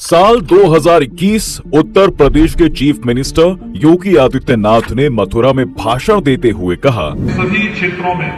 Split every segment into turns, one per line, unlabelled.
साल 2021 उत्तर प्रदेश के chief minister Yogi Adityanath ने मथुरा में भाषण देते हुए कहा,
सभी क्षेत्रों में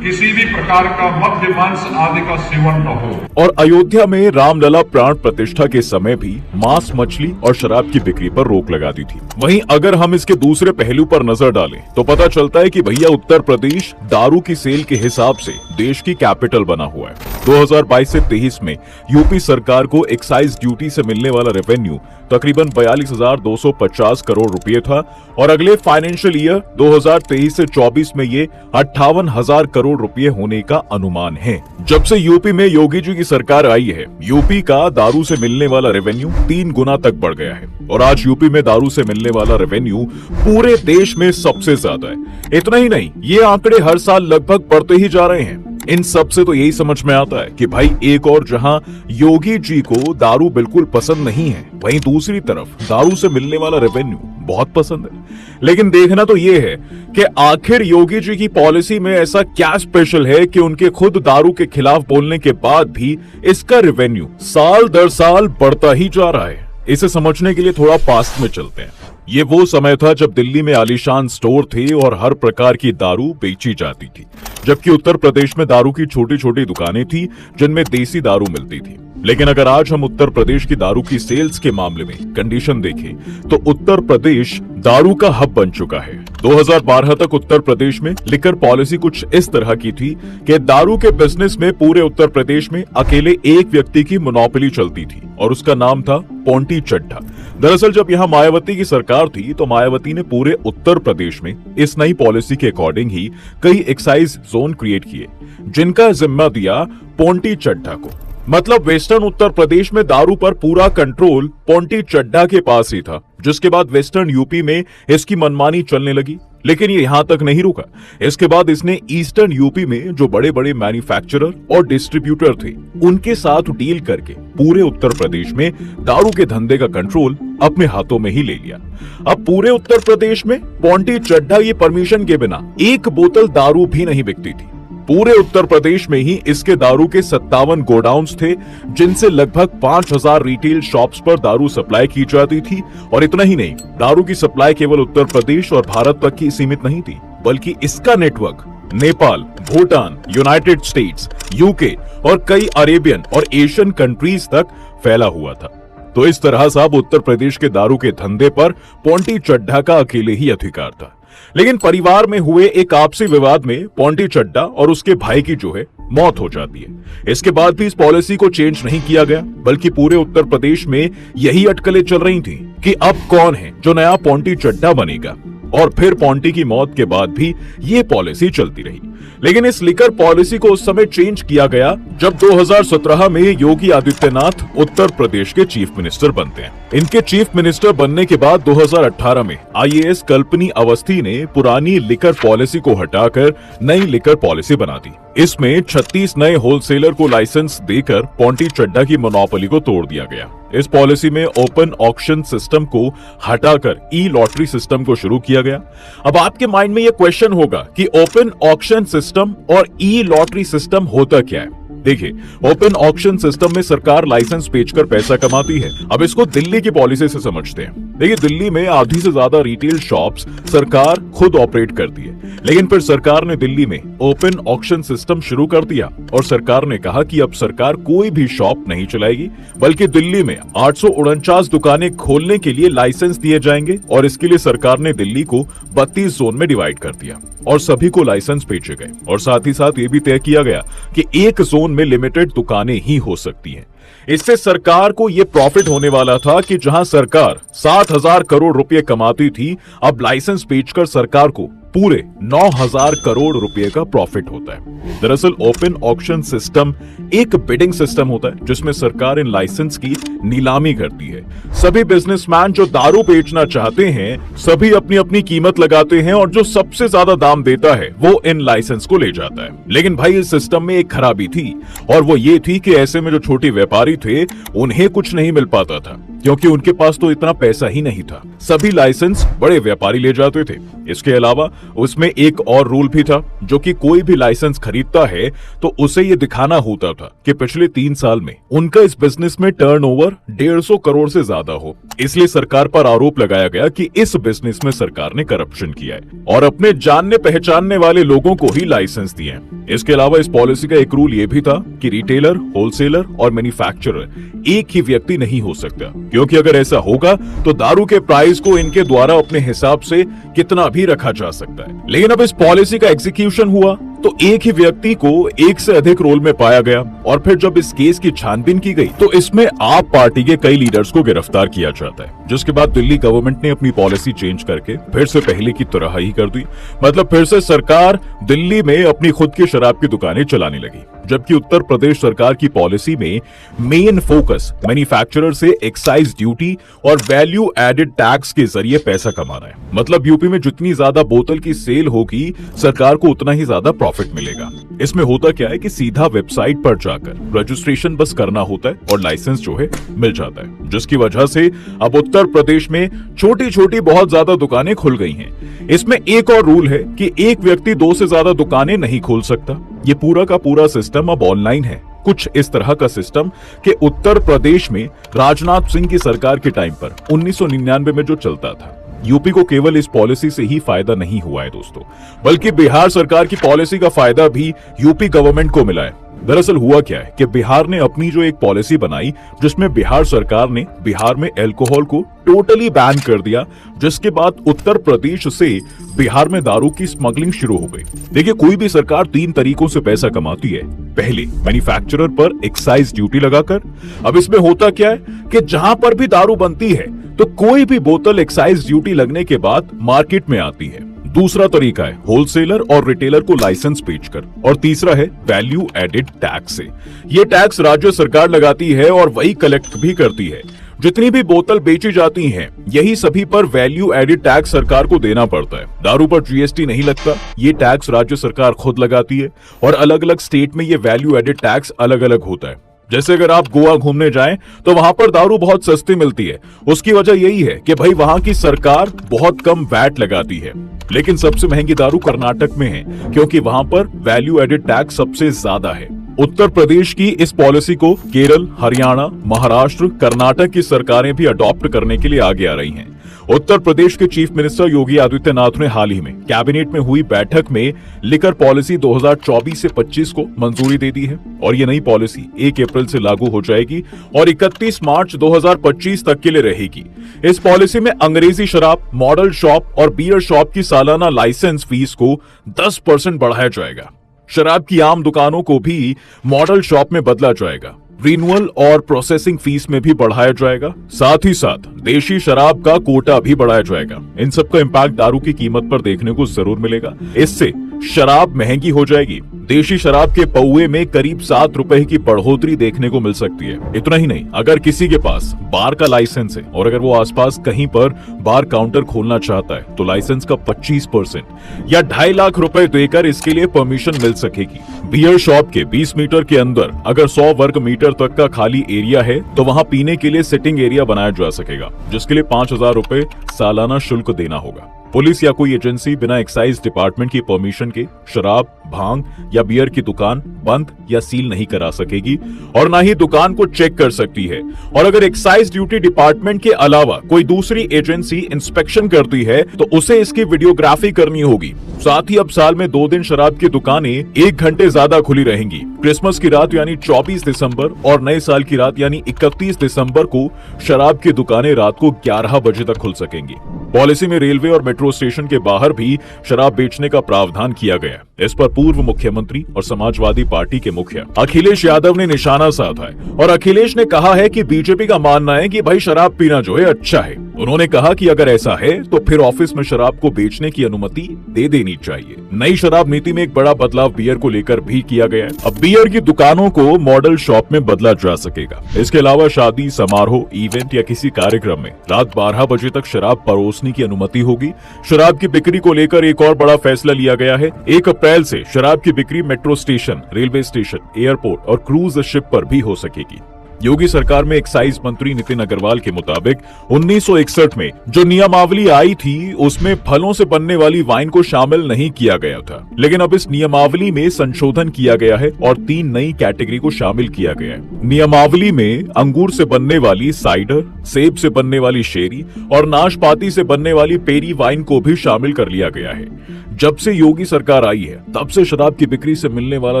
किसी भी प्रकार का मद्य मांस आदि का सेवन न हो।
और अयोध्या में रामलला प्राण प्रतिष्ठा के समय भी मांस, मछली और शराब की बिक्री पर रोक लगा दी थी। वहीं अगर हम इसके दूसरे पहलू पर नजर डालें तो पता चलता है कि भैया उत्तर प्रदेश दारू की सेल के हिसाब से देश की कैपिटल बना हुआ है। 2022 से 23 में यूपी सरकार को एक्साइज ड्यूटी से मिलने वाला रेवेन्यू तकरीबन 42,250 करोड़ रुपए था और अगले फाइनेंशियल ईयर 2023 से 24 में ये 58,000 करोड़ रुपए होने का अनुमान है। जब से यूपी में योगी जी की सरकार आई है, यूपी का दारू से मिलने वाला रेवेन्यू 3 गुना तक बढ़ गया है और आज यूपी में दारू से मिलने वाला रेवेन्यू पूरे देश में सबसे ज्यादा है। इतना ही नहीं, ये आंकड़े हर साल लगभग बढ़ते ही जा रहे हैं। इन सब से तो यही समझ में आता है कि भाई एक और जहां योगी जी को दारू बिल्कुल पसंद नहीं है, वहीं दूसरी तरफ दारू से मिलने वाला रेवेन्यू बहुत पसंद है। लेकिन देखना तो ये है कि आखिर योगी जी की पॉलिसी में ऐसा क्या स्पेशल है कि उनके खुद दारू के खिलाफ बोलने के बाद भी इसका रेवेन्यू साल दर साल बढ़ता ही जा रहा है। इसे समझने के लिए थोड़ा पास्ट में चलते हैं। ये वो समय था जब दिल्ली में आलीशान स्टोर थे और हर प्रकार की दारू बेची जाती थी, जबकि उत्तर प्रदेश में दारू की छोटी छोटी दुकानें थी जिनमें देसी दारू मिलती थी। लेकिन अगर आज हम उत्तर प्रदेश की दारू की सेल्स के मामले में कंडीशन देखें तो उत्तर प्रदेश दारू का हब बन चुका है। 2012 तक उत्तर प्रदेश में लिकर पॉलिसी कुछ इस तरह की थी कि दारू के बिजनेस में पूरे उत्तर प्रदेश में अकेले एक व्यक्ति की मोनोपोली चलती थी और उसका नाम था पोंटी चड्ढा। दरअसल जब यहाँ मायावती की सरकार थी तो मायावती ने पूरे उत्तर प्रदेश में इस नई पॉलिसी के अकॉर्डिंग ही कई एक्साइज जोन क्रिएट किए जिनका जिम्मा दिया पोंटी चड्ढा को। मतलब वेस्टर्न उत्तर प्रदेश में दारू पर पूरा कंट्रोल पोंटी चड्ढा के पास ही था, जिसके बाद वेस्टर्न यूपी में इसकी मनमानी चलने लगी। लेकिन ये यहां तक नहीं रुका। इसके बाद इसने ईस्टर्न यूपी में जो बड़े बड़े मैन्युफैक्चरर और डिस्ट्रीब्यूटर थे उनके साथ डील करके पूरे उत्तर प्रदेश में दारू के धंधे का कंट्रोल अपने हाथों में ही ले लिया। अब पूरे उत्तर प्रदेश में पोंटी चड्ढा ये परमिशन के बिना एक बोतल दारू भी नहीं बिकती थी। पूरे उत्तर प्रदेश में ही इसके दारू के 57 गोडाउन्स थे जिनसे लगभग 5,000 रिटेल शॉप्स पर दारू सप्लाई की जाती थी। और इतना ही नहीं, दारू की सप्लाई केवल उत्तर प्रदेश और भारत तक ही सीमित नहीं थी, बल्कि इसका network Nepal, Bhutan, United states, UK और कई अरेबियन और एशियन कंट्रीज तक फैला हुआ था। तो इस तरह से अब उत्तर प्रदेश के दारू के धंधे पर पोंटी चड्ढा का अकेले ही अधिकार था। लेकिन परिवार में हुए एक आपसी विवाद में पोंटी चड्ढा और उसके भाई की जो है मौत हो जाती है। इसके बाद भी इस पॉलिसी को चेंज नहीं किया गया, बल्कि पूरे उत्तर प्रदेश में यही अटकलें चल रही थी कि अब कौन है जो नया पोंटी चड्ढा बनेगा। और फिर पोंटी की मौत के बाद भी ये पॉलिसी चलती रही। लेकिन इस लिकर पॉलिसी को उस समय चेंज किया गया जब 2017 में योगी आदित्यनाथ उत्तर प्रदेश के चीफ मिनिस्टर बनते हैं। इनके चीफ मिनिस्टर बनने के बाद 2018 में IAS कल्पनी अवस्थी ने पुरानी लिकर पॉलिसी को हटाकर नई लिकर पॉलिसी बना दी। इसमें 36 नए होलसेलर को लाइसेंस देकर पोंटी चड्ढा की मोनोपोली को तोड़ दिया गया। इस पॉलिसी में ओपन ऑक्शन सिस्टम को हटाकर ई लॉटरी सिस्टम को शुरू किया गया। अब आपके माइंड में यह क्वेश्चन होगा कि ओपन ऑक्शन सिस्टम और ई लॉटरी सिस्टम होता क्या है। देखिए, ओपन ऑक्शन सिस्टम में सरकार लाइसेंस बेचकर पैसा कमाती है। अब इसको दिल्ली की पॉलिसी से समझते हैं। देखिए, दिल्ली में आधी से ज्यादा रिटेल शॉप्स सरकार खुद ऑपरेट करती है, लेकिन फिर सरकार ने दिल्ली में ओपन ऑक्शन सिस्टम शुरू कर दिया और सरकार ने कहा कि अब सरकार कोई भी शॉप नहीं चलाएगी, बल्कि दिल्ली में 849 दुकानें खोलने के लिए लाइसेंस दिए जाएंगे। और इसके लिए सरकार ने दिल्ली को 32 जोन में डिवाइड कर दिया और सभी को लाइसेंस बेचे गए। और साथ ही साथ ये भी तय किया गया कि एक जोन में लिमिटेड दुकानें ही हो सकती हैं। इससे सरकार को यह प्रॉफिट होने वाला था कि जहां सरकार 7,000 करोड़ रुपए कमाती थी, अब लाइसेंस बेचकर सरकार को पूरे 9,000 करोड़ रुपए का प्रॉफिट होता है। दरअसल ओपन ऑक्शन सिस्टम एक बिडिंग सिस्टम होता है जिसमें सरकार इन लाइसेंस की नीलामी करती है। सभी बिजनेसमैन जो दारू बेचना चाहते हैं सभी अपनी अपनी कीमत लगाते हैं और जो सबसे ज्यादा दाम देता है वो इन लाइसेंस को ले जाता है। लेकिन भाई इस सिस्टम में एक खराबी थी और वो ये थी कि ऐसे में जो छोटे व्यापारी थे उन्हें कुछ नहीं मिल पाता था, क्योंकि उनके पास तो इतना पैसा ही नहीं था। सभी लाइसेंस बड़े व्यापारी ले जाते थे। इसके अलावा उसमें एक और रूल भी था, जो कि कोई भी लाइसेंस खरीदता है तो उसे ये दिखाना होता था कि पिछले 3 साल में उनका इस बिजनेस में टर्नओवर 150 करोड़ से ज्यादा हो। इसलिए सरकार पर आरोप लगाया गया कि इस बिजनेस में सरकार ने करप्शन किया है और अपने जानने पहचानने वाले लोगों को ही लाइसेंस दिए हैं। इसके अलावा इस पॉलिसी का एक रूल ये भी था कि रिटेलर, होलसेलर और मैन्युफैक्चरर एक ही व्यक्ति नहीं हो सकता, क्योंकि अगर ऐसा होगा तो दारू के प्राइस को इनके द्वारा अपने हिसाब से कितना भी रखा जा सकता है। लेकिन अब इस पॉलिसी का एग्जीक्यूशन हुआ तो एक ही व्यक्ति को एक से अधिक रोल में पाया गया और फिर जब इस केस की छानबीन की गई तो इसमें आप पार्टी के कई लीडर्स को गिरफ्तार किया जाता है, जिसके बाद दिल्ली गवर्नमेंट ने अपनी पॉलिसी चेंज करके फिर से पहले की तरह ही कर दी। मतलब फिर से सरकार दिल्ली में अपनी खुद की शराब की दुकानें चलाने लगी, जबकि उत्तर प्रदेश सरकार की पॉलिसी में मेन फोकस मैन्युफैक्चरर से एक्साइज ड्यूटी और वैल्यू एडेड टैक्स के जरिए पैसा कमाना है। मतलब यूपी में जितनी ज्यादा बोतल की सेल होगी, सरकार को उतना ही ज्यादा प्रॉफिट मिलेगा। इसमें होता क्या है कि सीधा वेबसाइट पर जाकर रजिस्ट्रेशन बस करना होता है और लाइसेंस जो है मिल जाता है, जिसकी वजह से अब उत्तर प्रदेश में छोटी छोटी बहुत ज्यादा दुकानें खुल गई हैं। इसमें एक और रूल है कि एक व्यक्ति 2 से ज्यादा दुकानें नहीं खोल सकता। ये पूरा का पूरा सिस्टम अब ऑनलाइन है। कुछ इस तरह का सिस्टम कि उत्तर प्रदेश में राजनाथ सिंह की सरकार के टाइम पर 1999 में जो चलता था। यूपी को केवल इस पॉलिसी से ही फायदा नहीं हुआ है दोस्तों, बल्कि बिहार सरकार की पॉलिसी का फायदा भी यूपी गवर्नमेंट को मिला है। दरअसल हुआ क्या है कि बिहार ने अपनी जो एक पॉलिसी बनाई, जिसमें बिहार सरकार ने बिहार में अल्कोहल को टोटली बैन कर दिया, जिसके बाद उत्तर प्रदेश से बिहार में दारू की स्मगलिंग शुरू हो गई। देखिए, कोई भी सरकार 3 तरीकों से पैसा कमाती है। पहले मैन्युफैक्चरर पर एक्साइज ड्यूटी लगाकर। अब इसमें होता क्या है कि जहां पर भी दारू बनती है तो कोई भी बोतल एक्साइज ड्यूटी लगने के बाद मार्केट में आती है। दूसरा तरीका है होलसेलर और रिटेलर को लाइसेंस बेचकर, और तीसरा है वैल्यू एडेड टैक्स से। ये टैक्स राज्य सरकार लगाती है और वही कलेक्ट भी करती है। जितनी भी बोतल बेची जाती हैं, यही सभी पर वैल्यू एडेड टैक्स सरकार को देना पड़ता है। दारू पर जीएसटी नहीं लगता, ये टैक्स राज्य सरकार खुद लगाती है और अलग अलग स्टेट में ये वैल्यू एडेड टैक्स अलग अलग होता है। जैसे अगर आप गोवा घूमने जाएं तो वहां पर दारू बहुत सस्ती मिलती है। उसकी वजह यही है कि भाई वहां की सरकार बहुत कम वैट लगाती है। लेकिन सबसे महंगी दारू कर्नाटक में है, क्योंकि वहां पर वैल्यू एडेड टैक्स सबसे ज्यादा है। उत्तर प्रदेश की इस पॉलिसी को केरल, हरियाणा, महाराष्ट्र, कर्नाटक की सरकारें भी अडॉप्ट करने के लिए आगे आ रही हैं। उत्तर प्रदेश के चीफ मिनिस्टर योगी आदित्यनाथ ने हाल ही में कैबिनेट में हुई बैठक में लिकर पॉलिसी 2024 से 25 को मंजूरी दे दी है और ये नई पॉलिसी 1 अप्रैल से लागू हो जाएगी और 31 मार्च 2025 तक के लिए रहेगी। इस पॉलिसी में अंग्रेजी शराब, मॉडल शॉप और बियर शॉप की सालाना लाइसेंस फीस को 10% बढ़ाया जाएगा। शराब की आम दुकानों को भी मॉडल शॉप में बदला जाएगा। रिन्यूअल और प्रोसेसिंग फीस में भी बढ़ाया जाएगा। साथ ही साथ देशी शराब का कोटा भी बढ़ाया जाएगा। इन सब का इम्पैक्ट दारू की कीमत पर देखने को जरूर मिलेगा। इससे शराब महंगी हो जाएगी। देशी शराब के पौए में करीब 7 रुपए की बढ़ोतरी देखने को मिल सकती है। इतना ही नहीं, अगर किसी के पास बार का लाइसेंस है और अगर वो आसपास कहीं पर बार काउंटर खोलना चाहता है तो लाइसेंस का 25% या 2.5 लाख रुपए देकर इसके लिए परमिशन मिल सकेगी। बियर शॉप के 20 मीटर के अंदर अगर 100 वर्ग मीटर तक का खाली एरिया है तो वहां पीने के लिए सिटिंग एरिया बनाया जा सकेगा, जिसके लिए 5,000 रुपए सालाना शुल्क देना होगा। पुलिस या कोई एजेंसी बिना एक्साइज डिपार्टमेंट की परमिशन के शराब, भांग या बियर की दुकान बंद या सील नहीं करा सकेगी और ना ही दुकान को चेक कर सकती है। और अगर एक्साइज ड्यूटी डिपार्टमेंट के अलावा कोई दूसरी एजेंसी इंस्पेक्शन करती है तो उसे इसकी वीडियोग्राफी करनी होगी। साथ ही अब साल में 2 दिन शराब की दुकानें 1 घंटे ज्यादा खुली रहेंगी। क्रिसमस की रात यानी 24 दिसंबर और नए साल की रात यानी 31 दिसंबर को शराब की दुकानें रात को 11 बजे तक खुल सकेंगी। पॉलिसी में रेलवे और मेट्रो स्टेशन के बाहर भी शराब बेचने का प्रावधान किया गया। इस पर पूर्व मुख्यमंत्री और समाजवादी पार्टी के मुखिया अखिलेश यादव ने निशाना साधा है और अखिलेश ने कहा है कि बीजेपी का मानना है कि भाई शराब पीना जो है अच्छा है। उन्होंने कहा कि अगर ऐसा है तो फिर ऑफिस में शराब को बेचने की अनुमति दे देनी चाहिए। नई शराब नीति में एक बड़ा बदलाव बियर को लेकर भी किया गया है। अब बियर की दुकानों को मॉडल शॉप में बदला जा सकेगा। इसके अलावा शादी समारोह, इवेंट या किसी कार्यक्रम में रात 12 बजे तक शराब परोसने की अनुमति होगी। शराब की बिक्री को लेकर एक और बड़ा फैसला लिया गया है। 1 अप्रैल से शराब की बिक्री metro station, railway station, airport और क्रूज शिप पर भी हो सकेगी। योगी सरकार में एक्साइज मंत्री नितिन अग्रवाल के मुताबिक 1961 में जो नियमावली आई थी उसमें फलों से बनने वाली वाइन को शामिल नहीं किया गया था, लेकिन अब इस नियमावली में संशोधन किया गया है और 3 नई कैटेगरी को शामिल किया गया है। नियमावली में अंगूर से बनने वाली साइडर, सेब से बनने वाली शेरी और नाशपाती से बनने वाली पेरी वाइन को भी शामिल कर लिया गया है। जब से योगी सरकार आई है तब से शराब की बिक्री से मिलने वाला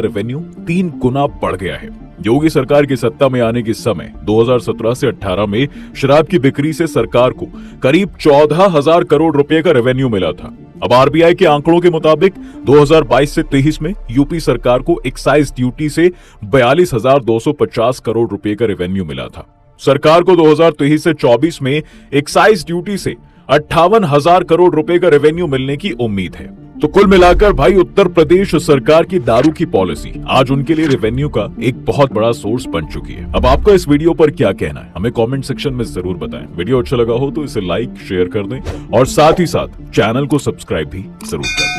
रेवेन्यू 3 गुना बढ़ गया है। योगी सरकार की सत्ता में आने के समय 2017 से 18 में शराब की बिक्री से सरकार को करीब 14,000 करोड़ रुपए का रेवेन्यू मिला था। अब आरबीआई के आंकड़ों के मुताबिक 2022 से 23 में यूपी सरकार को एक्साइज ड्यूटी से 42,250 करोड़ रुपए का रेवेन्यू मिला था। सरकार को 2023 से 24 में एक्साइज ड्यूटी से 58,000 करोड़ रुपए का रेवेन्यू मिलने की उम्मीद है। तो कुल मिलाकर भाई उत्तर प्रदेश सरकार की दारू की पॉलिसी आज उनके लिए रेवेन्यू का एक बहुत बड़ा सोर्स बन चुकी है। अब आपका इस वीडियो पर क्या कहना है हमें कमेंट सेक्शन में जरूर बताएं। वीडियो अच्छा लगा हो तो इसे लाइक शेयर कर दें और साथ ही साथ चैनल को सब्सक्राइब भी जरूर कर दें।